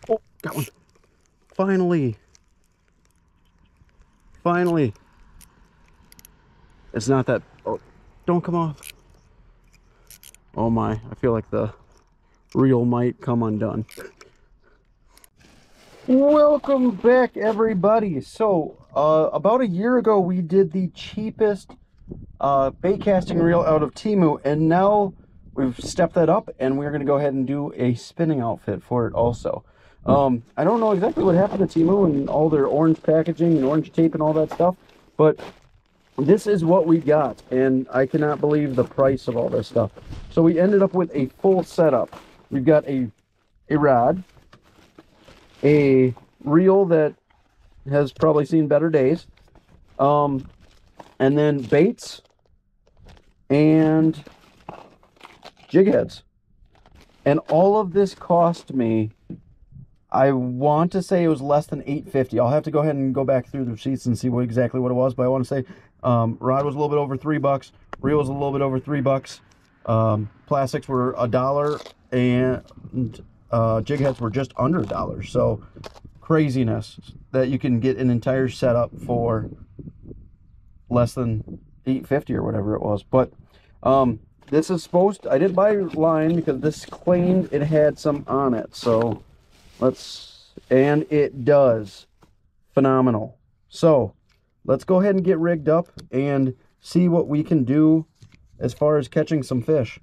Oh, got one. Finally. Finally. It's not that. Oh, don't come off. Oh my, I feel like the reel might come undone. Welcome back, everybody. So, about a year ago, we did the cheapest bait casting reel out of Temu, and now we've stepped that up, and we're going to go ahead and do a spinning outfit for it also. I don't know exactly what happened to Temu and all their orange packaging and orange tape and all that stuff, but this is what we got, and I cannot believe the price of all this stuff. So we ended up with a full setup. We've got a rod, a reel that has probably seen better days, and then baits and jig heads. And all of this cost me, I want to say it was less than $8.50. I'll have to go ahead and go back through the receipts and see exactly what it was, but I want to say rod was a little bit over $3, reel was a little bit over $3, plastics were $1, and jig heads were just under $1. So craziness that you can get an entire setup for less than $8.50 or whatever it was. But this is supposed to, I didn't buy line because this claimed it had some on it, so and it does. Phenomenal. So let's go ahead and get rigged up and see what we can do as far as catching some fish.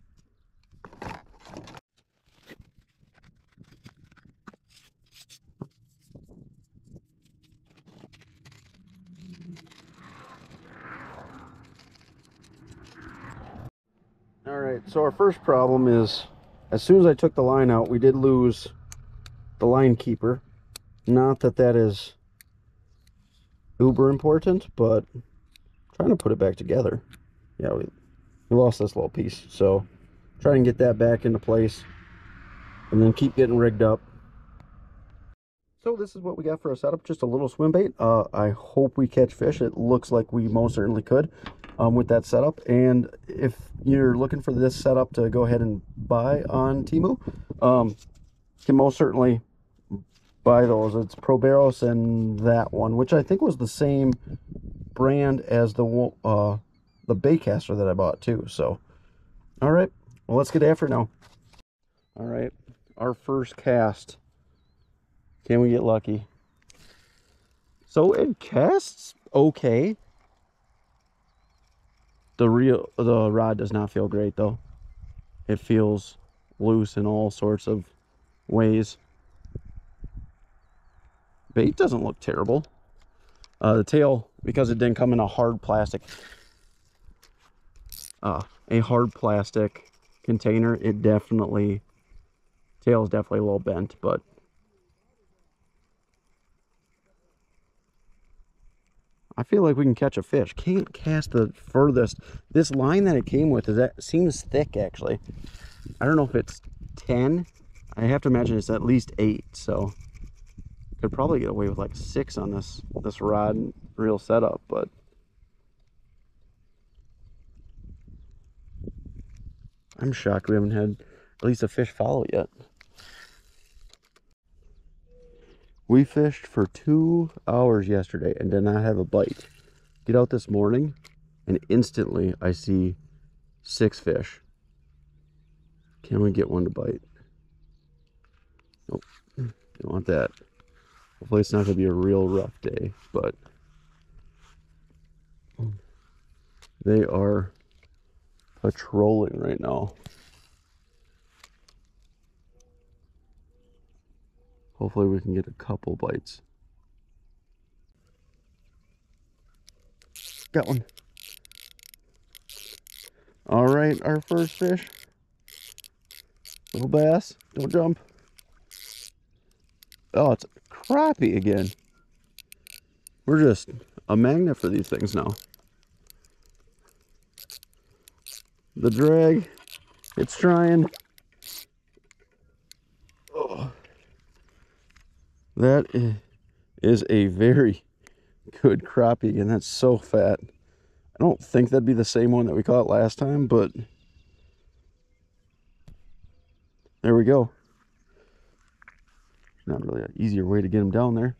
All right, so our first problem is, as soon as I took the line out, we did lose the line keeper. Not that that is uber important, but I'm trying to put it back together. Yeah, we lost this little piece, so try and get that back into place and then keep getting rigged up. So this is what we got for a setup, just a little swim bait. I hope we catch fish. It looks like we most certainly could with that setup. And if you're looking for this setup to go ahead and buy on Temu, you can most certainly buy those. It's Proberos and that one, which I think was the same brand as the bait caster that I bought too. So, all right, well, let's get after it now. All right, our first cast. Can we get lucky? So it casts okay. The rod does not feel great though. It feels loose in all sorts of ways. Bait doesn't look terrible. The tail, because it didn't come in a hard plastic container, it definitely, tail is definitely a little bent, but I feel like we can catch a fish. Can't cast the furthest. This line that it came with seems thick actually. I don't know if it's 10. I have to imagine it's at least 8, so could probably get away with like 6 on this rod and reel setup, but I'm shocked we haven't had at least a fish follow yet. We fished for 2 hours yesterday and did not have a bite. Get out this morning and instantly I see 6 fish. Can we get one to bite? Nope, don't want that. Hopefully it's not going to be a real rough day, but they are patrolling right now. Hopefully we can get a couple bites. Got one. All right, our first fish. Little bass, don't jump. Oh, it's a crappie again. We're just a magnet for these things now. The drag, it's trying. Oh. That is a very good crappie, and that's so fat. I don't think that'd be the same one that we caught last time, but there we go. Not really an easier way to get them down there.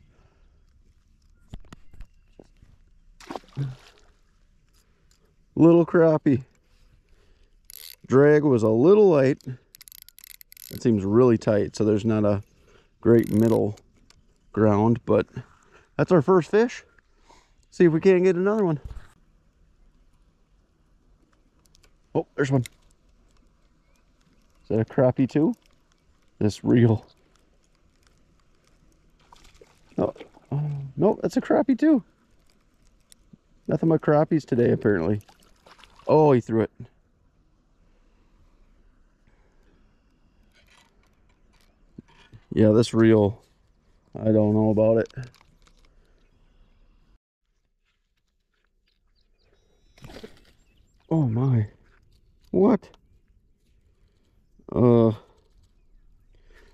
Little crappie. Drag was a little light. It seems really tight, so there's not a great middle ground, but that's our first fish. See if we can't get another one. Oh, there's one. Is that a crappie too? This reel. Oh, no, that's a crappie too. Nothing but crappies today, apparently. Oh, he threw it. Yeah, this reel, I don't know about it. Oh my. What?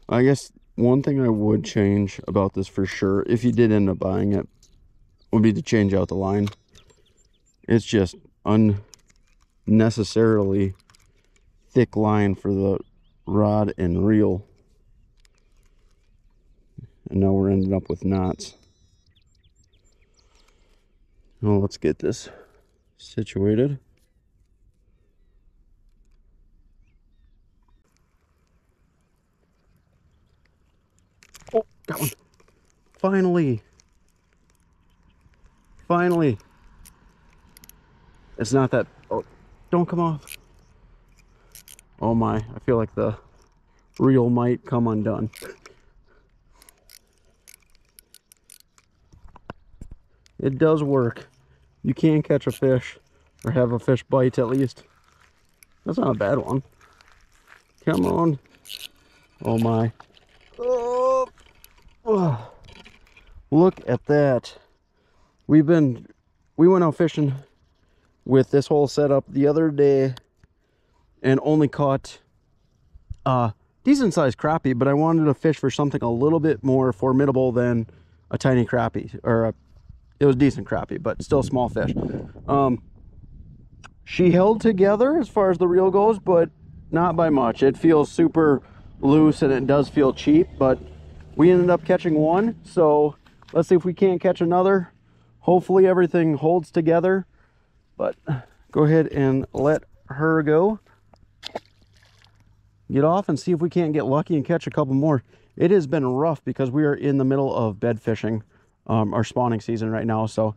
I guess one thing I would change about this for sure, if you did end up buying it, would be to change out the line. It's just unnecessarily thick line for the rod and reel. And now we're ending up with knots. Oh, let's get this situated. Oh, got one. Finally. Finally. It's not that... Oh, don't come off. Oh my, I feel like the reel might come undone. It does work. You can catch a fish, or have a fish bite at least. That's not a bad one. Come on. Oh my. Oh. Oh. Look at that. We went out fishing with this whole setup the other day and only caught decent sized crappie, but I wanted to fish for something a little bit more formidable than a tiny crappie, or it was decent crappie, but still a small fish. She held together as far as the reel goes, but not by much. It feels super loose and it does feel cheap, but we ended up catching one, so let's see if we can't catch another. Hopefully everything holds together, but go ahead and let her go. Get off and see if we can't get lucky and catch a couple more. It has been rough because we are in the middle of bed fishing, our spawning season right now, so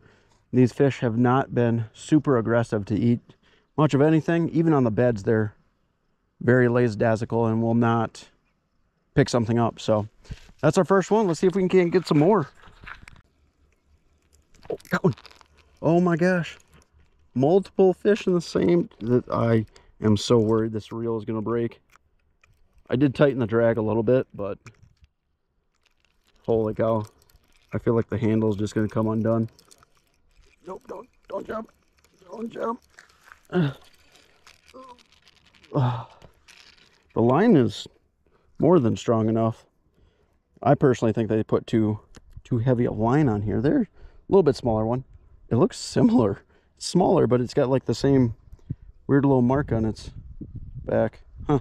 these fish have not been super aggressive to eat much of anything. Even on the beds, they're very lackadaisical and will not pick something up. So that's our first one. Let's see if we can get some more. Oh, got one. Oh my gosh. Multiple fish in the same... I am so worried this reel is going to break. I did tighten the drag a little bit, but holy cow. I feel like the handle is just going to come undone. Nope, don't jump. Don't jump. The line is more than strong enough. I personally think they put too heavy a line on here. They're a little bit smaller one. It looks similar. It's smaller, but it's got like the same weird little mark on its back. Huh.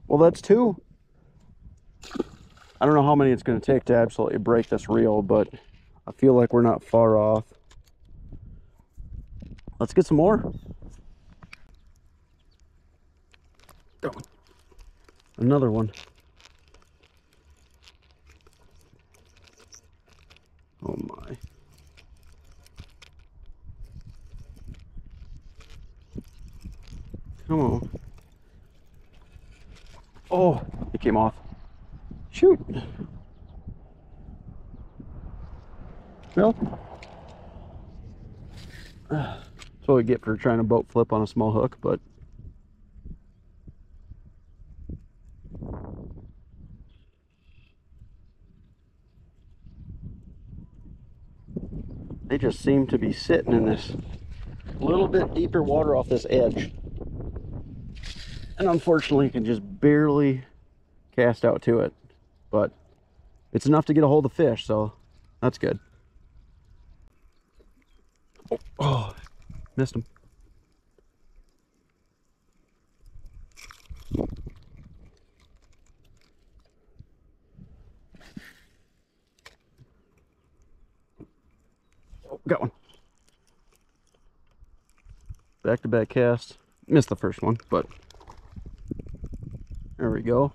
Well, that's two. I don't know how many it's going to take to absolutely break this reel, but I feel like we're not far off. Let's get some more. Got one. Another one. Oh my. Come on. Oh, it came off. Shoot. Well, that's what we get for trying to boat flip on a small hook, but they just seem to be sitting in this little bit deeper water off this edge. And unfortunately, you can just barely cast out to it, but it's enough to get a hold of fish, so that's good. Oh, missed him. got one. Back-to-back cast. Missed the first one, but there we go.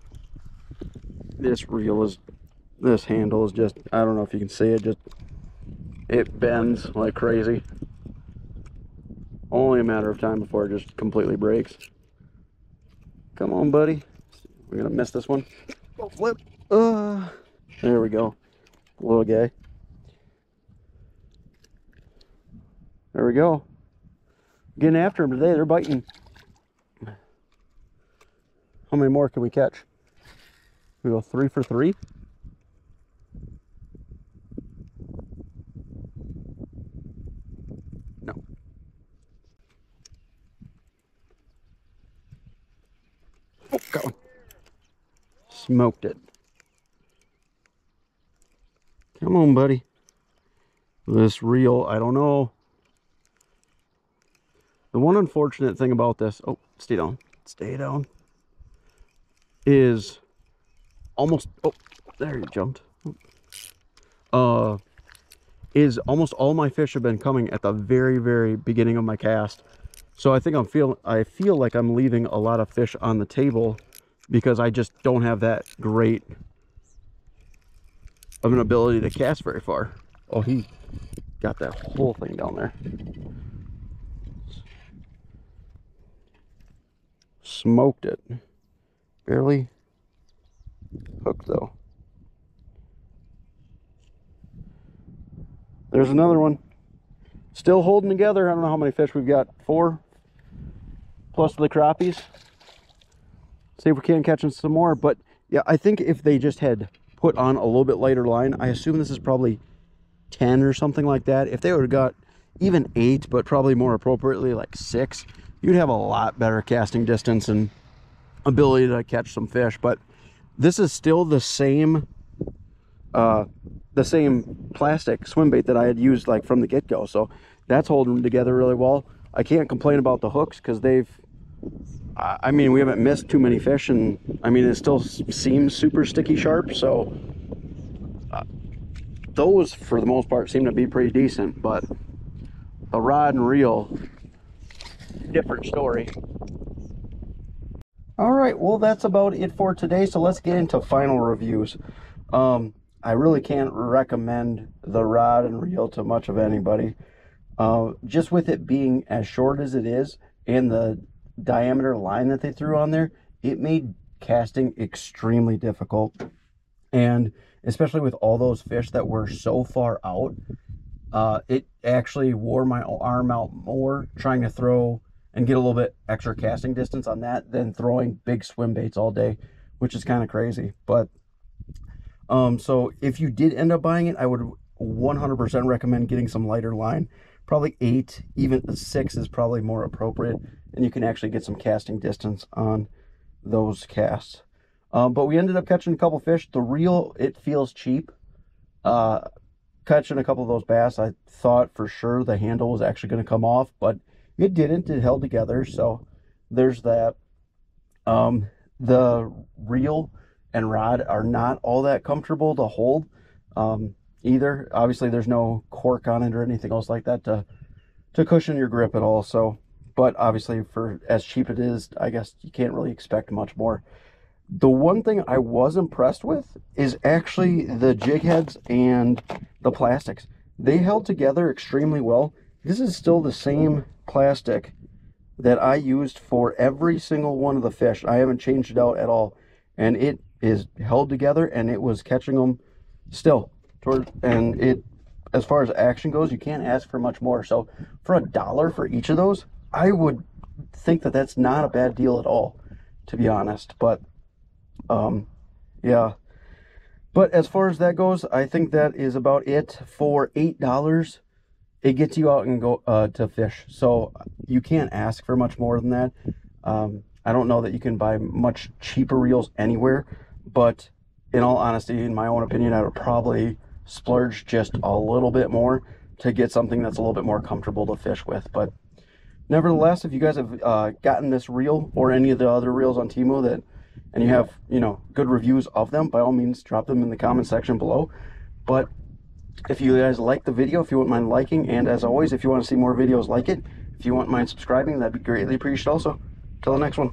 This handle is just, I don't know if you can see it, it bends like crazy. Only a matter of time before it just completely breaks. Come on, buddy. We're gonna miss this one. Oh, flip. There we go. Little guy. There we go. Getting after them today. They're biting. How many more can we catch? We go 3 for 3. No. Oh, got one. Smoked it. Come on, buddy. This reel, I don't know. The one unfortunate thing about this, oh, stay down, is almost, oh, there you jumped. Is almost all my fish have been coming at the very, very beginning of my cast. So I think I feel like I'm leaving a lot of fish on the table because I just don't have that great of an ability to cast very far. Oh, he got that whole thing down there. Smoked it. Barely hooked though. There's another one. Still holding together. I don't know how many fish we've got. 4 plus the crappies. See if we can catch some more. But yeah, I think if they just had put on a little bit lighter line, I assume this is probably 10 or something like that. If they would have got even 8, but probably more appropriately like 6, you'd have a lot better casting distance and ability to catch some fish. But this is still the same plastic swim bait that I had used like from the get-go, so that's holding them together really well. I can't complain about the hooks because I mean, we haven't missed too many fish, and I mean, it still seems super sticky sharp, so those for the most part seem to be pretty decent. But the rod and reel, different story. All right, well, that's about it for today, so let's get into final reviews. I really can't recommend the rod and reel to much of anybody. Just with it being as short as it is and the diameter line that they threw on there, it made casting extremely difficult. And especially with all those fish that were so far out, it actually wore my arm out more trying to throw and get a little bit extra casting distance on that than throwing big swim baits all day, which is kind of crazy. But so if you did end up buying it, I would 100% recommend getting some lighter line. Probably 8, even 6 is probably more appropriate, and you can actually get some casting distance on those casts. But we ended up catching a couple fish. The reel, it feels cheap. Catching a couple of those bass, I thought for sure the handle was actually going to come off, but it didn't. It held together, so there's that. The reel and rod are not all that comfortable to hold either. Obviously, there's no cork on it or anything else like that to cushion your grip at all. So, but obviously, for as cheap it is, I guess you can't really expect much more. The one thing I was impressed with is actually the jig heads and the plastics. They held together extremely well. This is still the same plastic that I used for every single one of the fish. I haven't changed it out at all, and it is held together, and it was catching them still. And it, as far as action goes, you can't ask for much more. So for $1 for each of those, I would think that that's not a bad deal at all, to be honest. But yeah, but as far as that goes, I think that is about it. For $8, it gets you out and go to fish, so you can't ask for much more than that. I don't know that you can buy much cheaper reels anywhere, but in all honesty, in my own opinion, I would probably splurge just a little bit more to get something that's a little bit more comfortable to fish with. But nevertheless, if you guys have gotten this reel or any of the other reels on Temu that, and you have, you know, good reviews of them, by all means, drop them in the comment section below. But If you guys like the video, if you wouldn't mind liking, and as always, if you want to see more videos like it, if you wouldn't mind subscribing, that'd be greatly appreciated also. Till the next one.